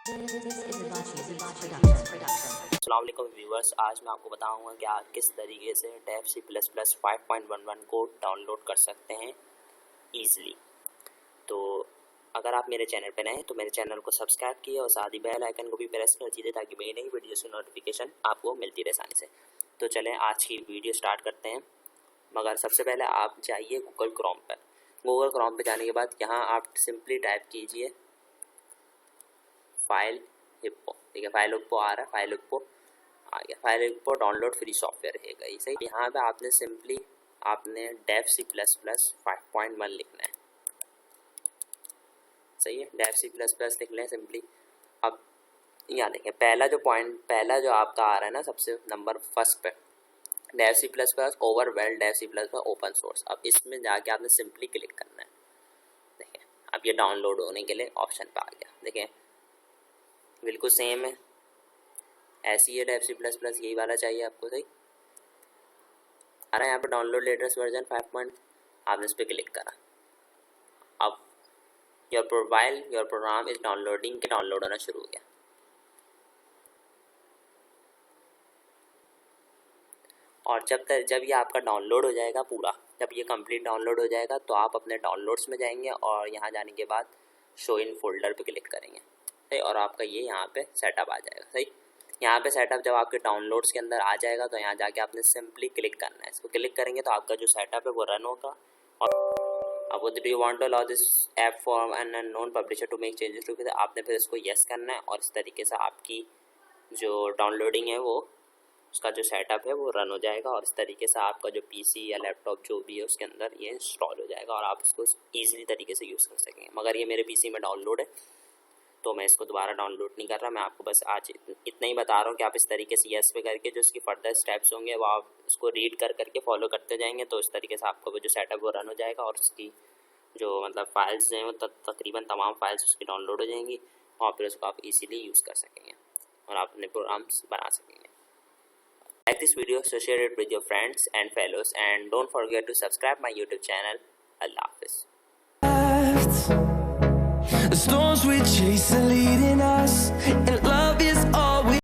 अस्सलाम वालेकुम व्यूअर्स, आज मैं आपको बताऊंगा कि आप किस तरीके से डेव सी प्लस प्लस 5.11 को डाउनलोड कर सकते हैं ईज़िली। तो अगर आप मेरे चैनल पर नए हैं तो मेरे चैनल को सब्सक्राइब कीजिए और साथ ही बेल आइकन को भी प्रेस कर दीजिए ताकि मेरी नई वीडियो की नोटिफिकेशन आपको मिलती रहे आसानी से। तो चलें आज की वीडियो स्टार्ट करते हैं। मगर सबसे पहले आप जाइए गूगल क्रोम पर। गूगल क्रोम पर जाने के बाद यहाँ आप सिंपली टाइप कीजिए फाइल हिप्पो। ठीक है, फाइल हिप्पो आ रहा है, फाइल हिप्पो आ गया। File hippo download free software रहेगा ये सही। यहाँ पे आपने simply Dev C plus plus 5.1 लिखना है। सही है, डेव सी प्लस प्लस लिख लें सिंपली। अब यहाँ देखें पहला जो आपका आ रहा है ना, सबसे नंबर फर्स्ट पे Dev C plus plus overall Dev C plus plus open source. अब इसमें जाके आपने सिंपली क्लिक करना है। देखें अब ये डाउनलोड होने के लिए ऑप्शन पे आ गया। देखें बिल्कुल सेम है, ऐसी है डेव सी प्लस प्लस, यही वाला चाहिए आपको सही आ रहा है। यहाँ पर डाउनलोड लेटेस्ट वर्जन 5. आपने इस पर क्लिक करा। अब योर प्रोग्राम इज डाउनलोडिंग के डाउनलोड होना शुरू हो गया। और जब ये आपका डाउनलोड हो जाएगा पूरा, जब ये कंप्लीट डाउनलोड हो जाएगा तो आप अपने डाउनलोड्स में जाएंगे और यहाँ जाने के बाद शो इन फोल्डर पे क्लिक करेंगे सही, और आपका ये यहाँ पे सेटअप आ जाएगा सही। यहाँ पे सेटअप जब आपके डाउनलोड्स के अंदर आ जाएगा तो यहाँ जाके आपने सिंपली क्लिक करना है। इसको क्लिक करेंगे तो आपका जो सेटअप है वो रन होगा। और अब do you want to allow this app for an unknown publisher to make changes to, आपने फिर इसको येस करना है और इस तरीके से आपकी जो डाउनलोडिंग है वो उसका जो सेटअप है वो रन हो जाएगा। और इस तरीके से आपका जो पीसी या लैपटॉप जो भी है उसके अंदर ये इंस्टॉल हो जाएगा और आप उसको ईजिली तरीके से यूज़ कर सकेंगे। मगर ये मेरे पीसी में डाउनलोड है तो मैं इसको दोबारा डाउनलोड नहीं कर रहा। मैं आपको बस आज इतना ही बता रहा हूँ कि आप इस तरीके से येस पे करके जो इसकी फर्दर स्टेप्स होंगे वो आप उसको रीड करके फॉलो करते जाएंगे तो इस तरीके से आपका वो जो सेटअप वो रन हो जाएगा और उसकी जो मतलब फाइल्स हैं वो तकरीबन तमाम फाइल्स उसकी डाउनलोड हो जाएंगी और फिर उसको आप इजीली यूज़ कर सकेंगे और आप अपने प्रोग्राम्स बना सकेंगे। Like this video, so share it with your friends and fellows, and don't forget to subscribe my YouTube channel. Allah Hafiz. The storms we chase are leading us, and